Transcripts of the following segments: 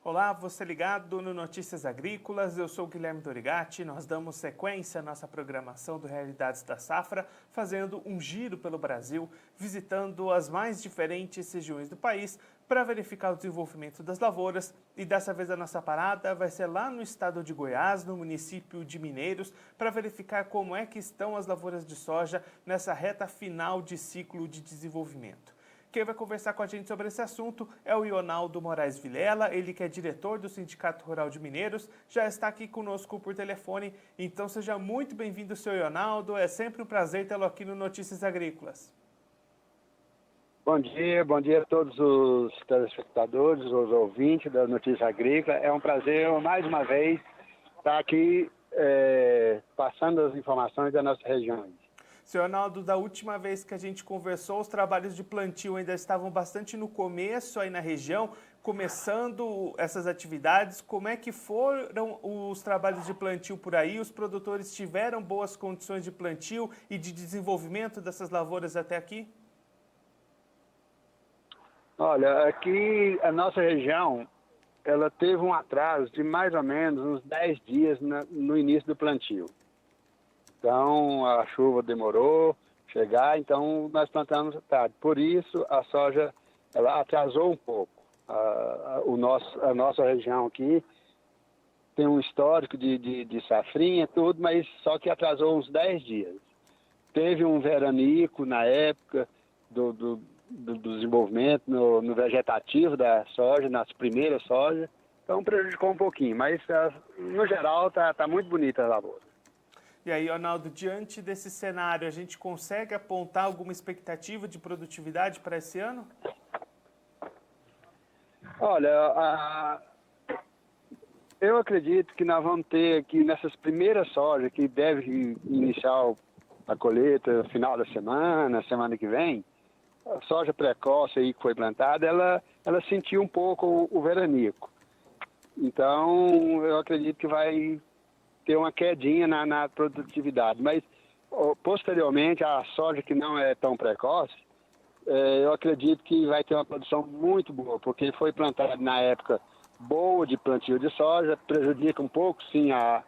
Olá, você ligado no Notícias Agrícolas, eu sou Guilherme Dorigatti. Nós damos sequência à nossa programação do Realidades da Safra, fazendo um giro pelo Brasil, visitando as mais diferentes regiões do país para verificar o desenvolvimento das lavouras. E dessa vez a nossa parada vai ser lá no estado de Goiás, no município de Mineiros, para verificar como é que estão as lavouras de soja nessa reta final de ciclo de desenvolvimento. Quem vai conversar com a gente sobre esse assunto é o Ionaldo Moraes Vilela, ele que é diretor do Sindicato Rural de Mineiros, já está aqui conosco por telefone. Então seja muito bem-vindo, seu Ionaldo, é sempre um prazer tê-lo aqui no Notícias Agrícolas. Bom dia a todos os telespectadores, os ouvintes da Notícia Agrícola. É um prazer, mais uma vez, estar aqui passando as informações da nossa região. Seu Ronaldo, da última vez que a gente conversou, os trabalhos de plantio ainda estavam bastante no começo aí na região, começando essas atividades. Como é que foram os trabalhos de plantio por aí? Os produtores tiveram boas condições de plantio e de desenvolvimento dessas lavouras até aqui? Olha, aqui a nossa região, ela teve um atraso de mais ou menos uns 10 dias no início do plantio. Então, a chuva demorou chegar, então nós plantamos tarde. Por isso, a soja ela atrasou um pouco. A nossa região aqui tem um histórico de safrinha, tudo, mas só que atrasou uns 10 dias. Teve um veranico na época do desenvolvimento no vegetativo da soja, nas primeiras sojas, então prejudicou um pouquinho, mas no geral tá muito bonita a lavoura. E aí, Ronaldo, diante desse cenário, a gente consegue apontar alguma expectativa de produtividade para esse ano? Olha, eu acredito que nós vamos ter aqui nessas primeiras sojas, que deve iniciar a colheita no final da semana que vem, a soja precoce aí que foi plantada, ela sentiu um pouco o veranico. Então, eu acredito que vai ter uma quedinha na produtividade, mas posteriormente a soja que não é tão precoce, eu acredito que vai ter uma produção muito boa, porque foi plantada na época boa de plantio de soja, prejudica um pouco sim a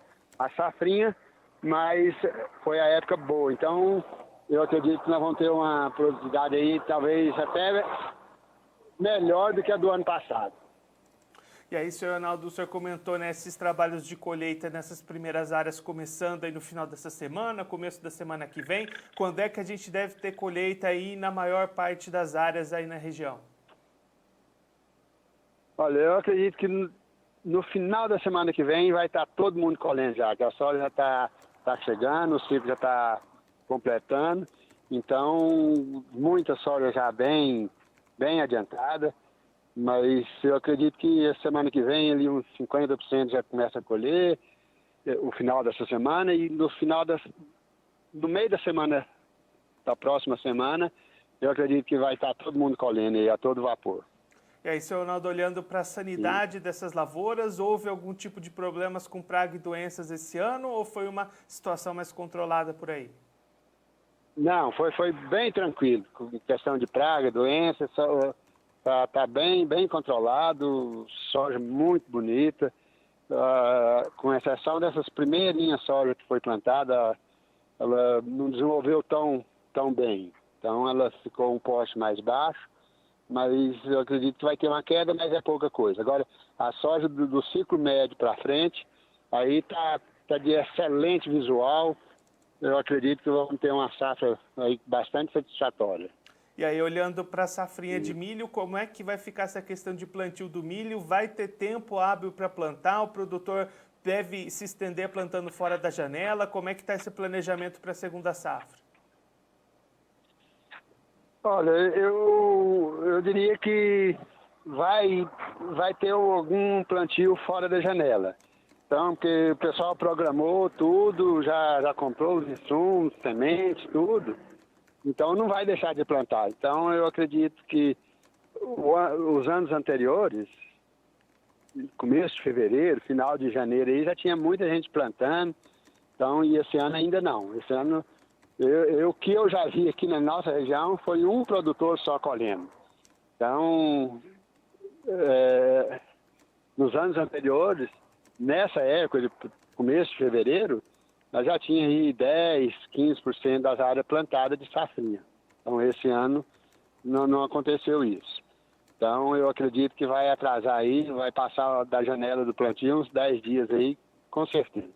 safrinha, mas foi a época boa, então eu acredito que nós vamos ter uma produtividade aí talvez até melhor do que a do ano passado. E aí, senhor Ronaldo, o senhor comentou, né, esses trabalhos de colheita nessas primeiras áreas começando aí no final dessa semana, começo da semana que vem. Quando é que a gente deve ter colheita aí na maior parte das áreas aí na região? Olha, eu acredito que no final da semana que vem vai estar todo mundo colhendo já, que a soja já está chegando, o ciclo já está completando. Então, muita soja já bem adiantada. Mas eu acredito que a semana que vem ali uns 50% já começa a colher, o final dessa semana, e no meio da semana, da próxima semana, eu acredito que vai estar todo mundo colhendo aí a todo vapor. E aí, senhor Ronaldo, olhando para a sanidade dessas lavouras, houve algum tipo de problemas com praga e doenças esse ano ou foi uma situação mais controlada por aí? Não, foi bem tranquilo, com questão de praga, doença, Tá bem controlado, soja muito bonita, com exceção dessas primeirinhas soja que foi plantada, ela não desenvolveu tão bem. Então ela ficou um poste mais baixo, mas eu acredito que vai ter uma queda, mas é pouca coisa. Agora, a soja do ciclo médio para frente, aí tá de excelente visual, eu acredito que vamos ter uma safra aí bastante satisfatória. E aí, olhando para a safrinha de milho, como é que vai ficar essa questão de plantio do milho? Vai ter tempo hábil para plantar? O produtor deve se estender plantando fora da janela? Como é que está esse planejamento para a segunda safra? Olha, eu diria que vai ter algum plantio fora da janela. Então, porque o pessoal programou tudo, já comprou os insumos, sementes, tudo. Então não vai deixar de plantar. Então eu acredito que os anos anteriores, começo de fevereiro, final de janeiro, aí já tinha muita gente plantando. Então, e esse ano ainda não. Esse ano, o que eu já vi aqui na nossa região foi um produtor só colhendo. Então, nos anos anteriores, nessa época, de começo de fevereiro, nós já tínhamos aí 10, 15% das áreas plantadas de safrinha. Então, esse ano não aconteceu isso. Então, eu acredito que vai atrasar aí, vai passar da janela do plantio uns 10 dias aí, com certeza.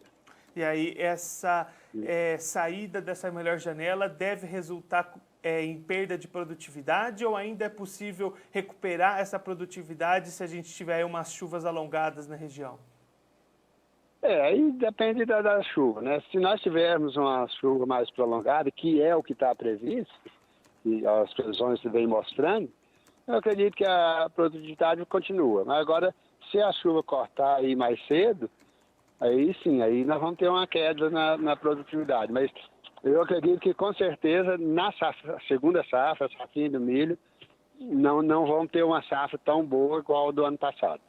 E aí, essa saída dessa melhor janela deve resultar em perda de produtividade ou ainda é possível recuperar essa produtividade se a gente tiver aí umas chuvas alongadas na região? Aí depende da chuva, né? Se nós tivermos uma chuva mais prolongada, que é o que está previsto, e as previsões vêm mostrando, eu acredito que a produtividade continua. Mas agora, se a chuva cortar aí mais cedo, aí sim, aí nós vamos ter uma queda na produtividade. Mas eu acredito que com certeza na segunda safra, a safrinha do milho, não vamos ter uma safra tão boa igual a do ano passado.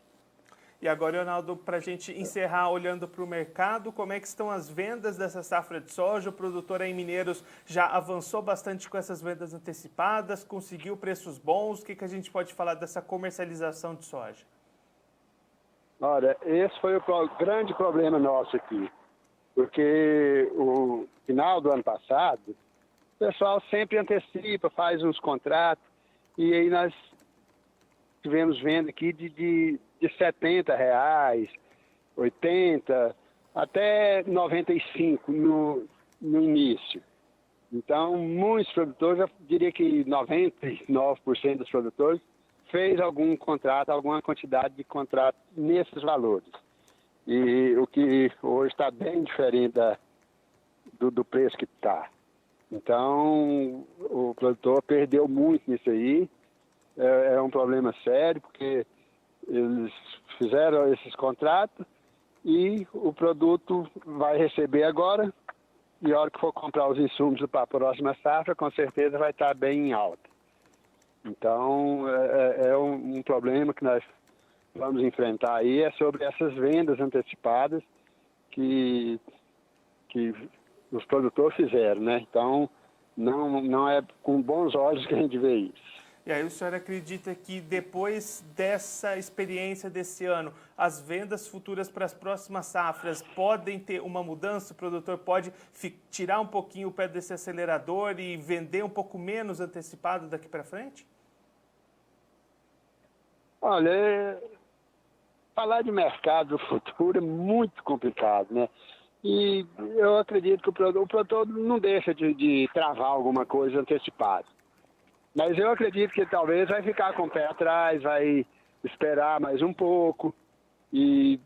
E agora, Leonardo, para a gente encerrar olhando para o mercado, como é que estão as vendas dessa safra de soja? O produtor aí em Mineiros já avançou bastante com essas vendas antecipadas, conseguiu preços bons. O que a gente pode falar dessa comercialização de soja? Olha, esse foi o grande problema nosso aqui, porque o final do ano passado, o pessoal sempre antecipa, faz uns contratos, e aí nós tivemos venda aqui de R$70, 80, até 95 no início. Então, muitos produtores, eu diria que 99% dos produtores, fez algum contrato, alguma quantidade de contrato nesses valores. E o que hoje está bem diferente do preço que está. Então, o produtor perdeu muito nisso aí. É um problema sério, porque eles fizeram esses contratos e o produto vai receber agora, e a hora que for comprar os insumos para a próxima safra, com certeza vai estar bem em alta. Então, é um problema que nós vamos enfrentar aí, é sobre essas vendas antecipadas que os produtores fizeram, né? Então, não é com bons olhos que a gente vê isso. E aí o senhor acredita que depois dessa experiência desse ano, as vendas futuras para as próximas safras podem ter uma mudança? O produtor pode tirar um pouquinho o pé desse acelerador e vender um pouco menos antecipado daqui para frente? Olha, falar de mercado futuro é muito complicado, né? E eu acredito que o produtor não deixa de travar alguma coisa antecipada. Mas eu acredito que talvez vai ficar com o pé atrás, vai esperar mais um pouco e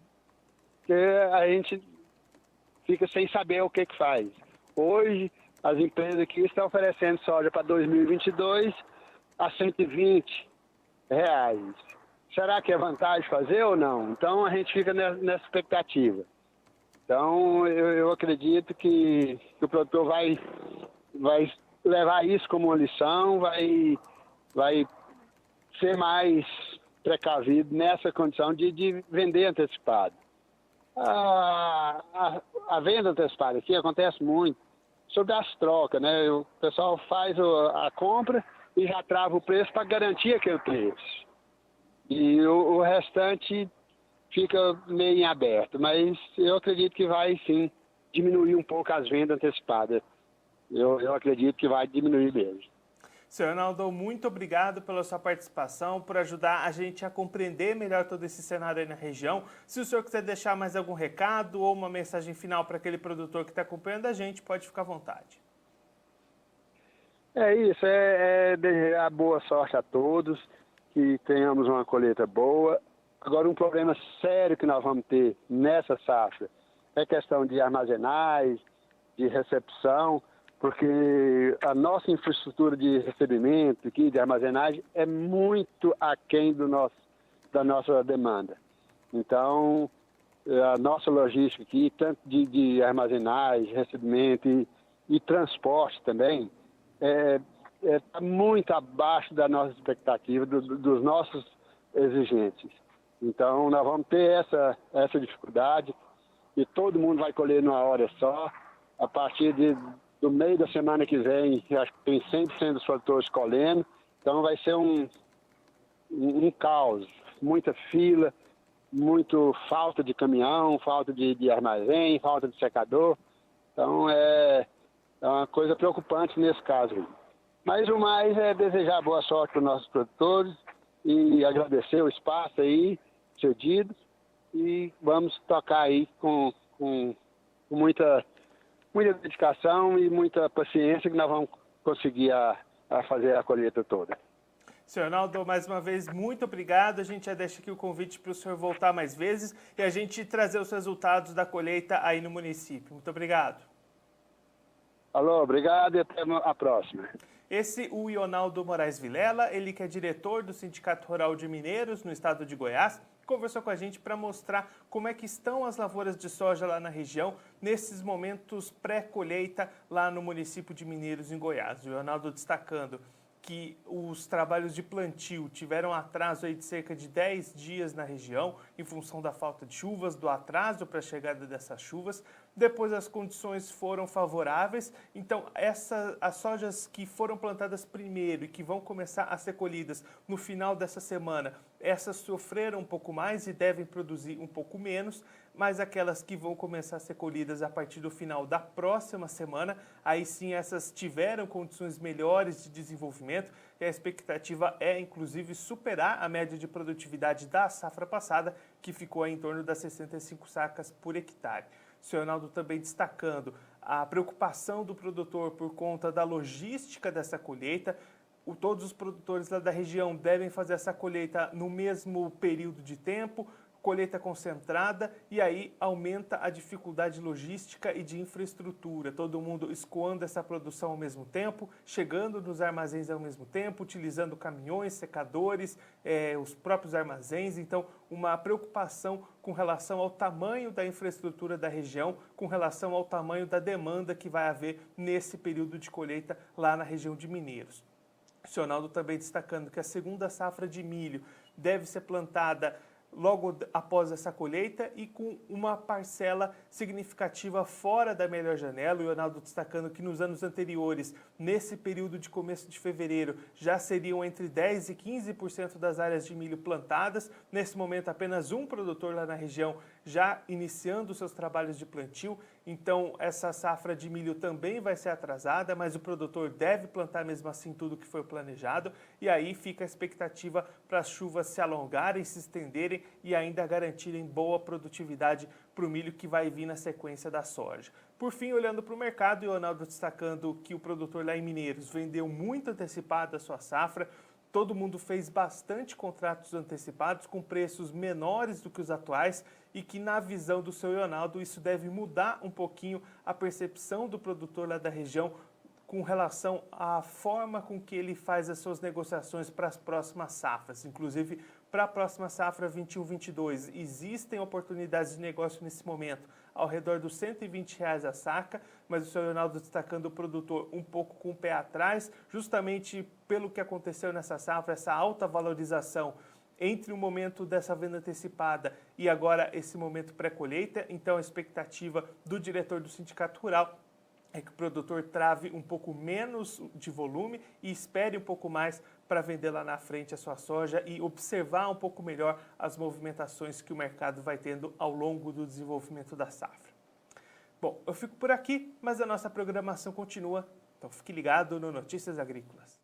a gente fica sem saber o que faz. Hoje, as empresas aqui estão oferecendo soja para 2022 a R$120. Será que é vantagem fazer ou não? Então, a gente fica nessa expectativa. Então, eu acredito que o produtor vai levar isso como uma lição, vai ser mais precavido nessa condição de vender antecipado. A venda antecipada aqui acontece muito sobre as trocas, né? O pessoal faz a compra e já trava o preço para garantir aquele preço. E o restante fica meio em aberto, mas eu acredito que vai sim diminuir um pouco as vendas antecipadas. Eu acredito que vai diminuir mesmo. Senhor Arnaldo, muito obrigado pela sua participação, por ajudar a gente a compreender melhor todo esse cenário aí na região. Se o senhor quiser deixar mais algum recado ou uma mensagem final para aquele produtor que está acompanhando a gente, pode ficar à vontade. É isso, desejar boa sorte a todos, que tenhamos uma colheita boa. Agora, um problema sério que nós vamos ter nessa safra é questão de armazenagem, de recepção, porque a nossa infraestrutura de recebimento aqui, de armazenagem, é muito aquém da nossa demanda. Então, a nossa logística aqui, tanto de armazenagem, recebimento e transporte também, está muito abaixo da nossa expectativa, dos nossos exigentes. Então, nós vamos ter essa dificuldade e todo mundo vai colher numa hora só. A partir do meio da semana que vem, acho que tem 100% dos produtores colhendo. Então, vai ser um caos, muita fila, muito falta de caminhão, falta de armazém, falta de secador. Então é uma coisa preocupante nesse caso. Mas o mais é desejar boa sorte para os nossos produtores e agradecer o espaço aí cedido, e vamos tocar aí com muita dedicação e muita paciência, que nós vamos conseguir a fazer a colheita toda. Senhor Arnaldo, mais uma vez, muito obrigado. A gente já deixa aqui o convite para o senhor voltar mais vezes e a gente trazer os resultados da colheita aí no município. Muito obrigado. Alô, obrigado e até a próxima. Esse, o Ionaldo Moraes Vilela, ele que é diretor do Sindicato Rural de Mineiros no estado de Goiás, conversou com a gente para mostrar como é que estão as lavouras de soja lá na região, nesses momentos pré-colheita lá no município de Mineiros, em Goiás. O Ionaldo destacando que os trabalhos de plantio tiveram atraso aí de cerca de 10 dias na região, em função da falta de chuvas, do atraso para a chegada dessas chuvas. Depois as condições foram favoráveis, então as sojas que foram plantadas primeiro e que vão começar a ser colhidas no final dessa semana, essas sofreram um pouco mais e devem produzir um pouco menos, mas aquelas que vão começar a ser colhidas a partir do final da próxima semana, aí sim essas tiveram condições melhores de desenvolvimento, e a expectativa é inclusive superar a média de produtividade da safra passada, que ficou aí em torno das 65 sacas por hectare. O senhor Arnaldo também destacando a preocupação do produtor por conta da logística dessa colheita. Todos os produtores lá da região devem fazer essa colheita no mesmo período de tempo, colheita concentrada, e aí aumenta a dificuldade logística e de infraestrutura. Todo mundo escoando essa produção ao mesmo tempo, chegando nos armazéns ao mesmo tempo, utilizando caminhões, secadores, os próprios armazéns. Então, uma preocupação com relação ao tamanho da infraestrutura da região, com relação ao tamanho da demanda que vai haver nesse período de colheita lá na região de Mineiros. O senhor Arnaldo também destacando que a segunda safra de milho deve ser plantada logo após essa colheita e com uma parcela significativa fora da melhor janela. O Ionaldo destacando que nos anos anteriores, nesse período de começo de fevereiro, já seriam entre 10% e 15% das áreas de milho plantadas. Nesse momento, apenas um produtor lá na região já iniciando seus trabalhos de plantio. Então, essa safra de milho também vai ser atrasada, mas o produtor deve plantar mesmo assim tudo que foi planejado. E aí fica a expectativa para as chuvas se alongarem, se estenderem e ainda garantirem boa produtividade para o milho que vai vir na sequência da soja. Por fim, olhando para o mercado, o Ionaldo destacando que o produtor lá em Mineiros vendeu muito antecipado a sua safra. Todo mundo fez bastante contratos antecipados com preços menores do que os atuais e que, na visão do seu Ionaldo, isso deve mudar um pouquinho a percepção do produtor lá da região com relação à forma com que ele faz as suas negociações para as próximas safras. Inclusive, para a próxima safra 21-22, existem oportunidades de negócio nesse momento ao redor dos R$ 120 a saca, mas o senhor Ronaldo destacando o produtor um pouco com o pé atrás, justamente pelo que aconteceu nessa safra, essa alta valorização entre o momento dessa venda antecipada e agora esse momento pré-colheita. Então, a expectativa do diretor do Sindicato Rural é que o produtor trave um pouco menos de volume e espere um pouco mais para vender lá na frente a sua soja e observar um pouco melhor as movimentações que o mercado vai tendo ao longo do desenvolvimento da safra. Bom, eu fico por aqui, mas a nossa programação continua, então fique ligado no Notícias Agrícolas.